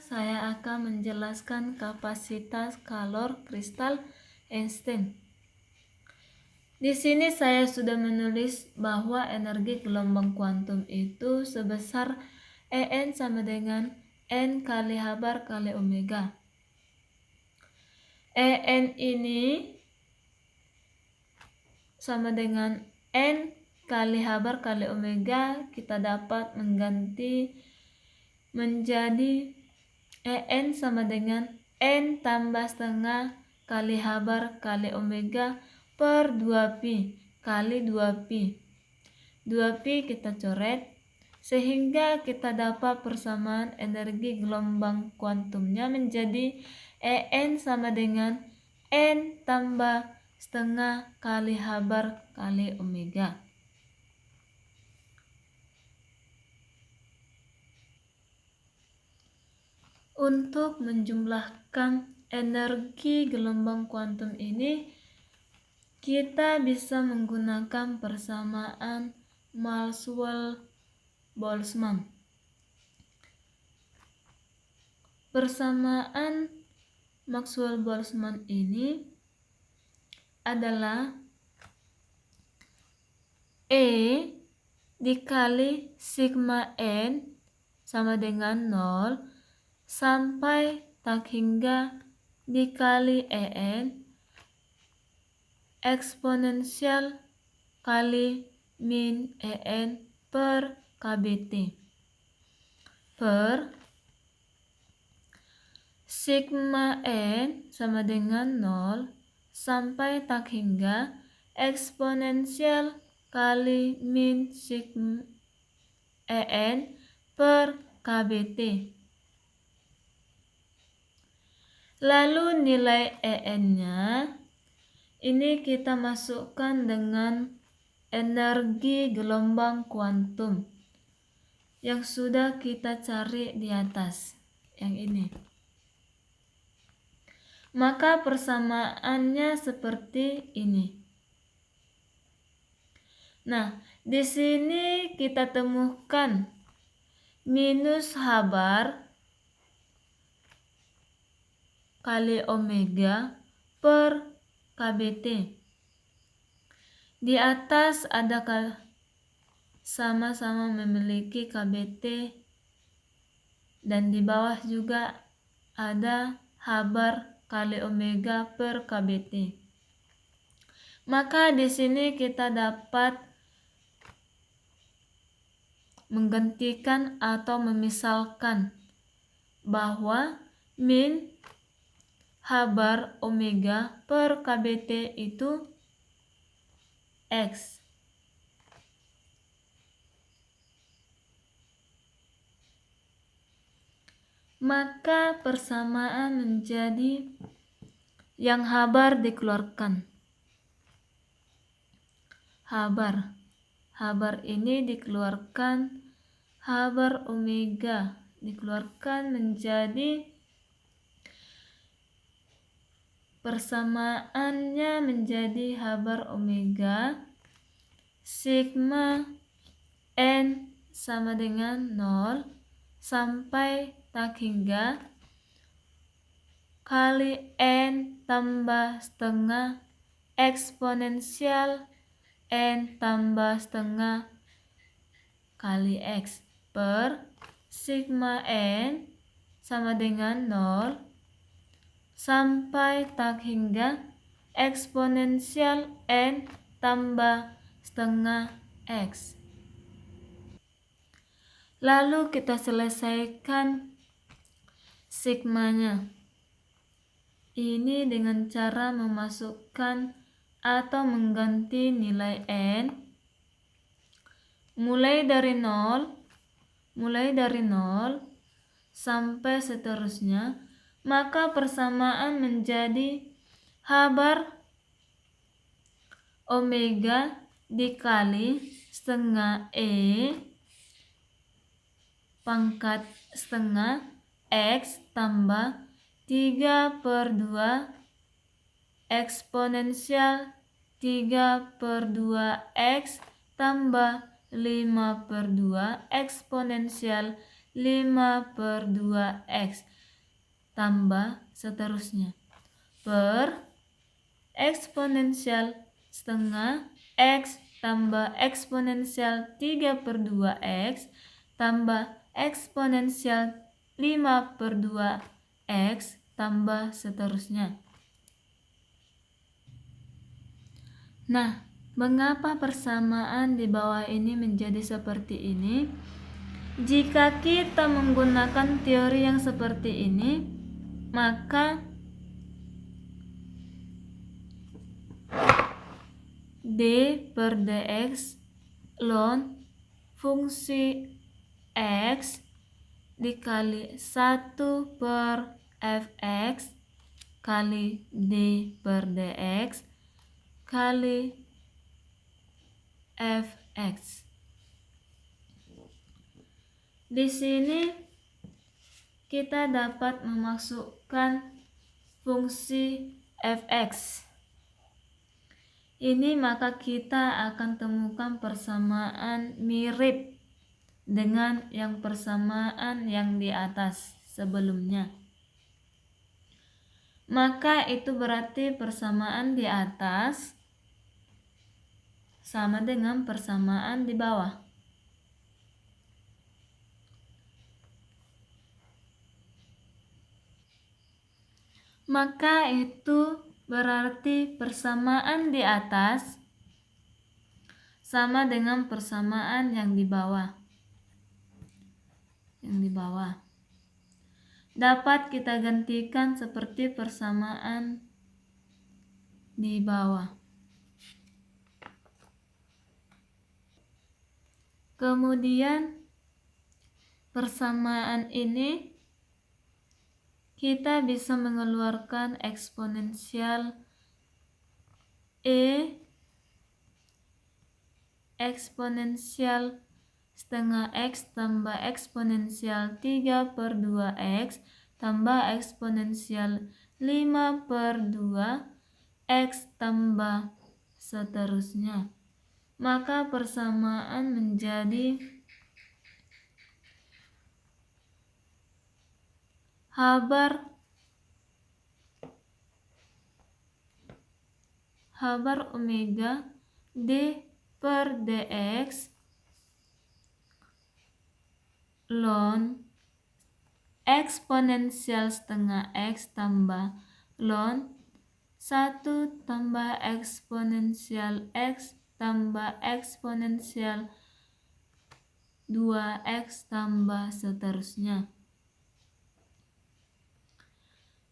saya akan menjelaskan kapasitas kalor kristal Einstein. Di sini saya sudah menulis bahwa energi gelombang kuantum itu sebesar En sama dengan N kali Hbar kali Omega. En ini sama dengan N kali Hbar kali Omega, kita dapat mengganti menjadi En sama dengan N tambah setengah kali Hbar kali Omega per 2pi kali 2pi. 2pi kita coret sehingga kita dapat persamaan energi gelombang kuantumnya menjadi En sama dengan N tambah setengah kali Hbar kali Omega. Untuk menjumlahkan energi gelombang kuantum ini, kita bisa menggunakan persamaan Maxwell-Boltzmann. Persamaan Maxwell-Boltzmann ini adalah E dikali sigma N sama dengan 0 sampai tak hingga dikali En eksponensial kali min En per kBt per sigma N sama dengan 0 sampai tak hingga eksponensial kali min sigma En per kBt. Lalu nilai En-nya ini kita masukkan dengan energi gelombang kuantum yang sudah kita cari di atas, yang ini. Maka persamaannya seperti ini. Nah, di sini kita temukan minus Hbar kali Omega per kBt. Di atas ada sama-sama memiliki kBt dan di bawah juga ada Hbar kali Omega per kBt. Maka di sini kita dapat menggantikan atau memisalkan bahwa min Hbar Omega per kBt itu X. Maka persamaan menjadi yang Hbar dikeluarkan. Hbar ini dikeluarkan, Hbar Omega dikeluarkan menjadi persamaannya menjadi Hbar Omega sigma N sama dengan 0 sampai tak hingga kali N tambah setengah eksponensial N tambah setengah kali X per sigma N sama dengan 0 sampai tak hingga eksponensial N tambah setengah X. Lalu kita selesaikan sigmanya. Ini dengan cara memasukkan atau mengganti nilai N mulai dari 0 sampai seterusnya. Maka persamaan menjadi Hbar Omega dikali setengah E pangkat setengah X tambah 3/2 eksponensial 3/2 X tambah 5/2 eksponensial 5/2 X tambah seterusnya per eksponensial setengah X tambah eksponensial 3/2 X tambah eksponensial 5/2 X tambah seterusnya. Nah, mengapa persamaan di bawah ini menjadi seperti ini? Jika kita menggunakan teori yang seperti ini, maka d per dx ln fungsi x dikali 1 per fx kali d per dx kali fx. Di sini kita dapat memasukkan fungsi fx. Ini maka kita akan temukan persamaan mirip dengan yang persamaan yang di atas sebelumnya. Maka itu berarti persamaan di atas sama dengan persamaan di bawah. Maka itu berarti persamaan di atas sama dengan persamaan yang di bawah. Dapat kita gantikan seperti persamaan di bawah. Kemudian persamaan ini kita bisa mengeluarkan eksponensial E eksponensial setengah X tambah eksponensial 3/2 X tambah eksponensial 5/2 X tambah seterusnya. Maka persamaan menjadi habar omega d per dx ln eksponensial setengah X tambah ln 1 tambah eksponensial X tambah eksponensial 2X tambah seterusnya.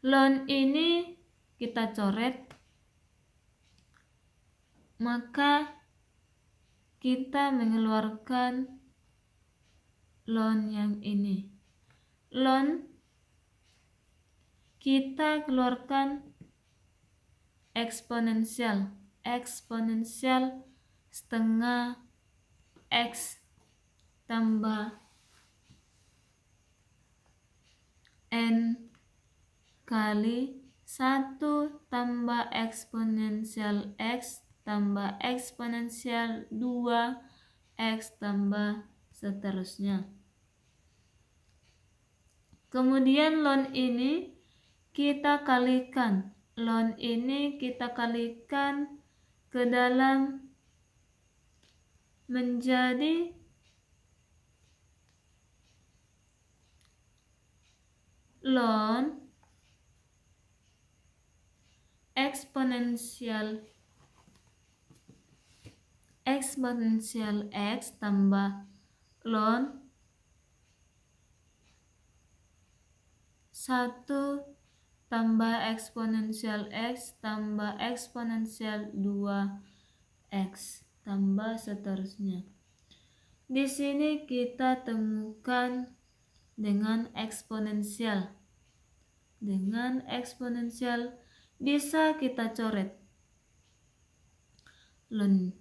Ln ini kita coret, maka kita mengeluarkan ln yang ini. Ln kita keluarkan eksponensial setengah X tambah N kali 1 tambah eksponensial X tambah eksponensial 2X tambah seterusnya. Kemudian ln ini kita kalikan. Ln ini kita kalikan ke dalam menjadi ln eksponensial X tambah ln 1 tambah eksponensial X tambah eksponensial 2X tambah seterusnya. Di sini kita temukan dengan eksponensial. Dengan eksponensial bisa kita coret. Ln.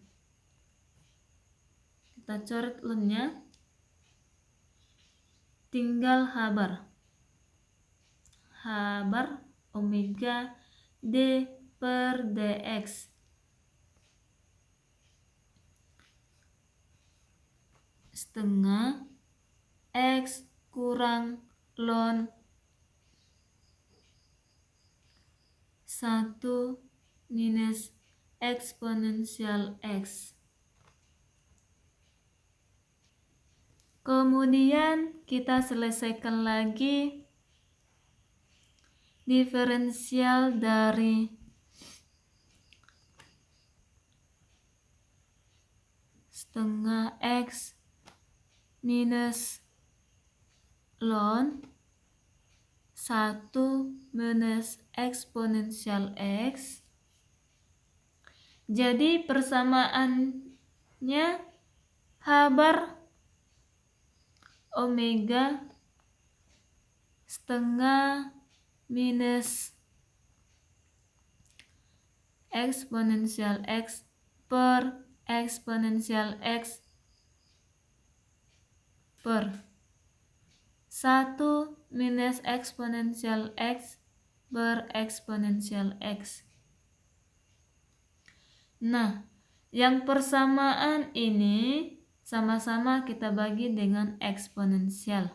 Kita coret ln-nya. Tinggal habar omega d per dx setengah X kurang ln 1 minus eksponensial X. Kemudian kita selesaikan lagi diferensial dari setengah X minus ln 1 minus eksponensial X. Jadi persamaannya H bar omega setengah minus eksponensial X per eksponensial X per 1 minus eksponensial X per eksponensial X. Nah, yang persamaan ini sama-sama kita bagi dengan eksponensial.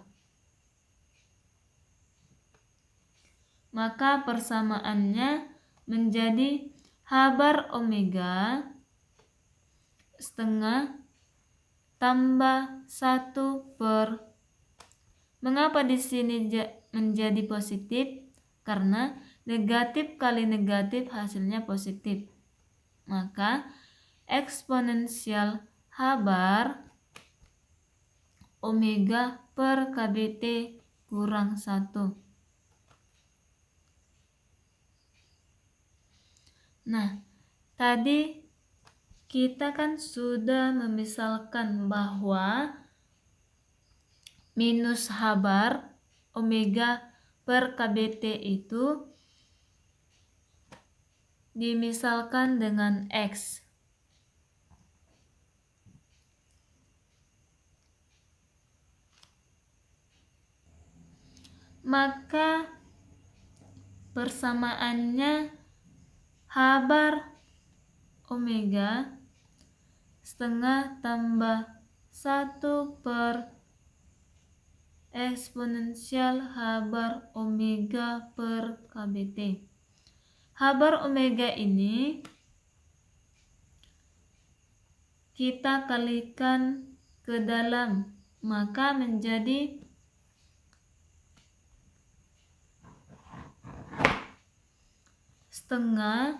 Maka persamaannya menjadi H bar omega setengah tambah 1 per. Mengapa di sini menjadi positif? Karena negatif kali negatif hasilnya positif. Maka eksponensial H bar omega per KBT kurang 1. Nah, tadi kita kan sudah memisalkan bahwa minus H bar omega per KBT itu dimisalkan dengan X. Maka persamaannya H bar omega setengah tambah 1 per eksponensial H bar omega per KBT. H bar omega ini kita kalikan ke dalam, maka menjadi setengah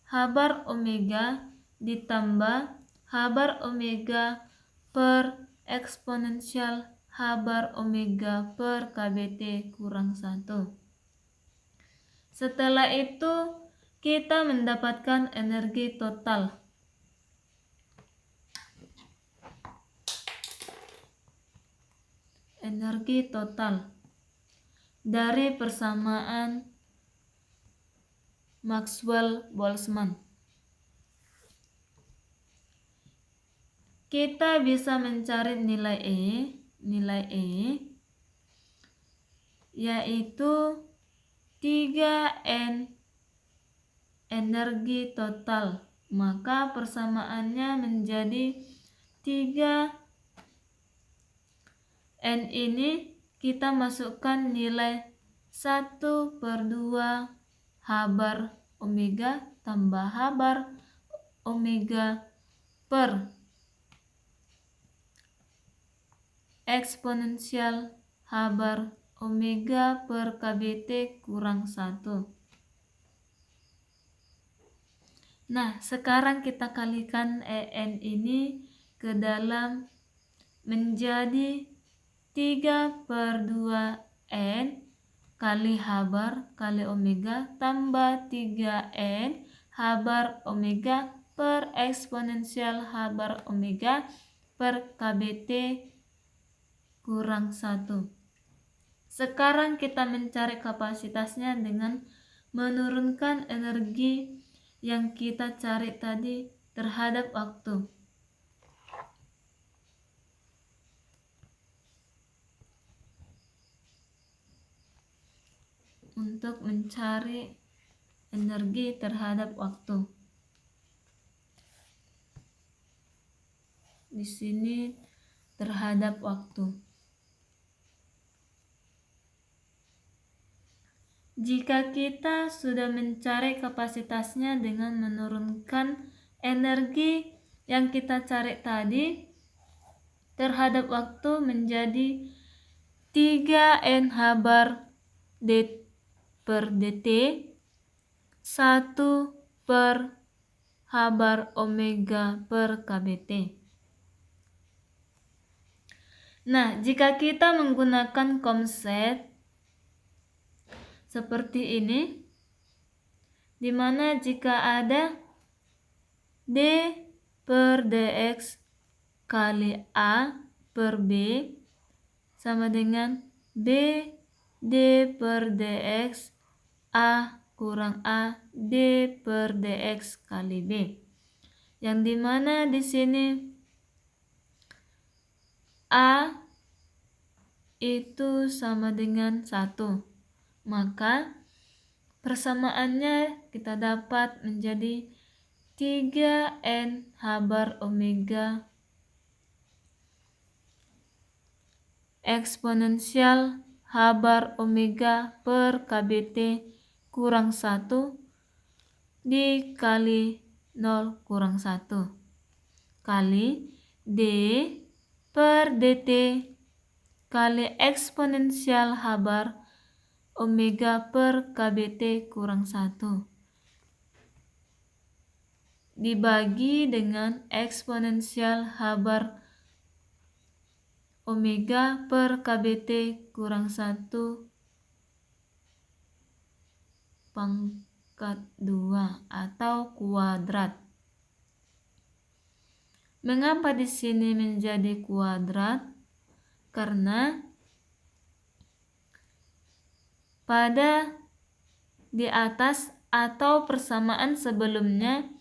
H bar omega ditambah H bar omega per eksponensial H bar omega per KBT kurang 1. Setelah itu kita mendapatkan energi total. Energi total dari persamaan Maxwell-Boltzmann. Kita bisa mencari nilai E yaitu 3N energi total. Maka persamaannya menjadi 3N ini kita masukkan nilai 1/2 H bar omega tambah H bar omega per eksponensial H bar omega per KBT kurang 1. Nah, sekarang kita kalikan EN ini ke dalam menjadi 3/2N kali H bar kali omega tambah 3N H bar omega per eksponensial H bar omega per KBT kurang 1. Sekarang kita mencari kapasitasnya dengan menurunkan energi yang kita cari tadi terhadap waktu. Untuk mencari energi terhadap waktu. Di sini terhadap waktu. Jika kita sudah mencari kapasitasnya dengan menurunkan energi yang kita cari tadi terhadap waktu menjadi 3N/d per dt 1/H/omega per kBt. Nah, jika kita menggunakan konsep seperti ini, di mana jika ada d per dx kali a per b sama dengan b d per dx a kurang a d per dx kali b, yang dimana di sini a itu sama dengan 1, maka persamaannya kita dapat menjadi 3N/omega eksponensial H/omega per kBt kurang 1 dikali 0 kurang 1 kali d per dt kali eksponensial H/omega per kBt kurang 1 dibagi dengan eksponensial H/omega per kBt kurang 1 pangkat 2 atau kuadrat. Mengapa di sini menjadi kuadrat? Karena pada di atas atau persamaan sebelumnya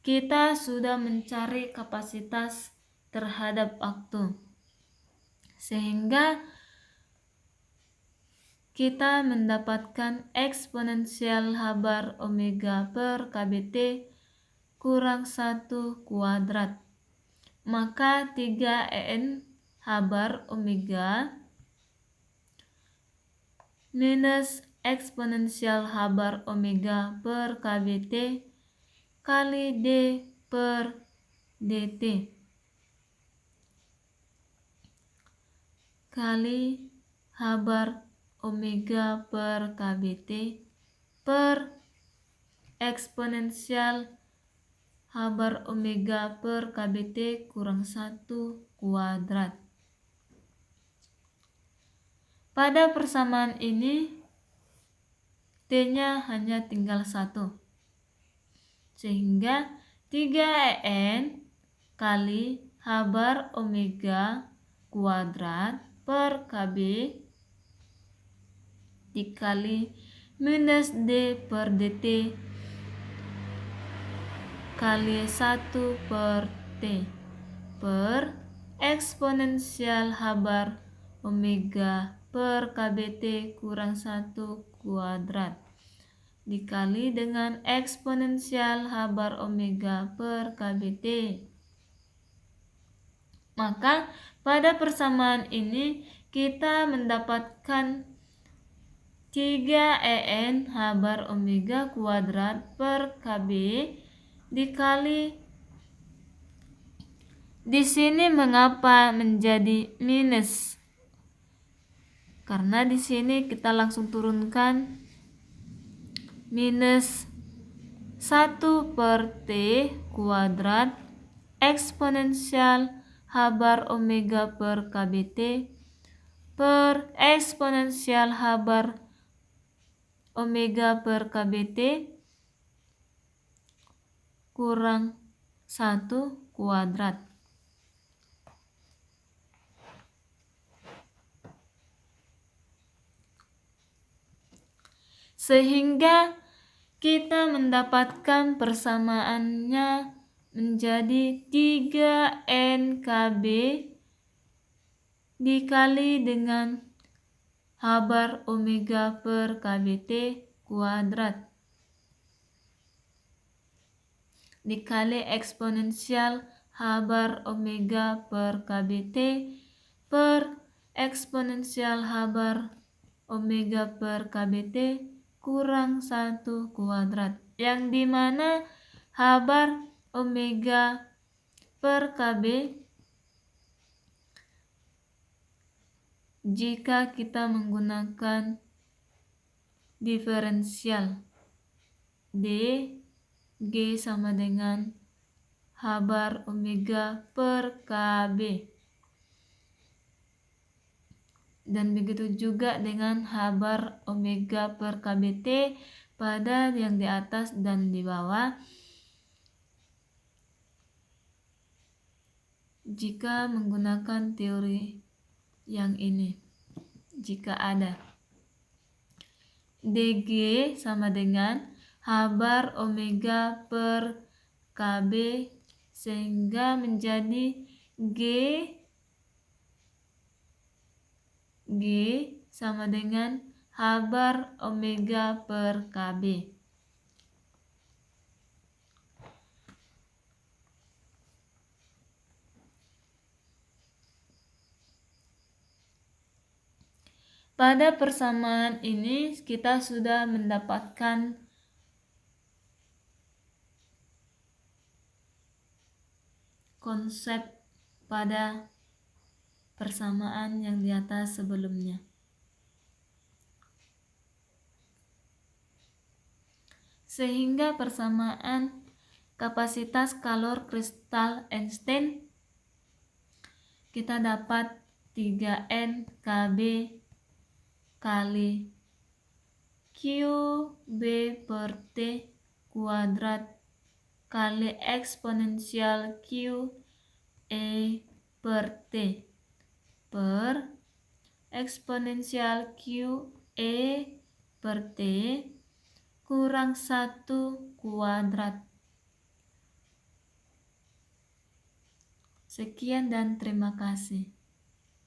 kita sudah mencari kapasitas terhadap waktu, sehingga kita mendapatkan eksponensial H/omega per kBt kurang 1 kuadrat. Maka 3N/omega minus eksponensial H/omega per kBt kali d per dt kali H/omega per kBt per eksponensial H/omega per kBt kurang 1 kuadrat. Pada persamaan ini t-nya hanya tinggal 1, sehingga 3N kali H/omega kuadrat per kB dikali minus d per dt kali 1 per t per eksponensial H/omega per kBt kurang 1 kuadrat dikali dengan eksponensial H/omega per kBt. Maka pada persamaan ini kita mendapatkan 3En/omega kuadrat per kB dikali, di sini mengapa menjadi minus? Karena di sini kita langsung turunkan minus 1 per t kuadrat eksponensial H/omega per kBt per eksponensial H/omega per kBt kurang 1 kuadrat. Sehingga kita mendapatkan persamaannya menjadi 3NKB dikali dengan H/omega per kBt kuadrat dikali eksponensial H/omega per kBt per eksponensial H/omega per kBt kurang 1 kuadrat, yang dimana H bar omega per KB jika kita menggunakan diferensial D G sama dengan H bar omega per KB. Dan begitu juga dengan H bar omega per KBT pada yang di atas dan di bawah. Jika menggunakan teori yang ini, jika ada DG sama dengan H bar omega per KB sehingga menjadi G sama dengan H bar omega per KB. Pada persamaan ini kita sudah mendapatkan konsep pada persamaan yang di atas sebelumnya. Sehingga persamaan kapasitas kalor kristal Einstein kita dapat 3N KB kali QB per T kuadrat kali eksponensial Q E per T per eksponensial Q E per T kurang 1 kuadrat. Sekian dan terima kasih.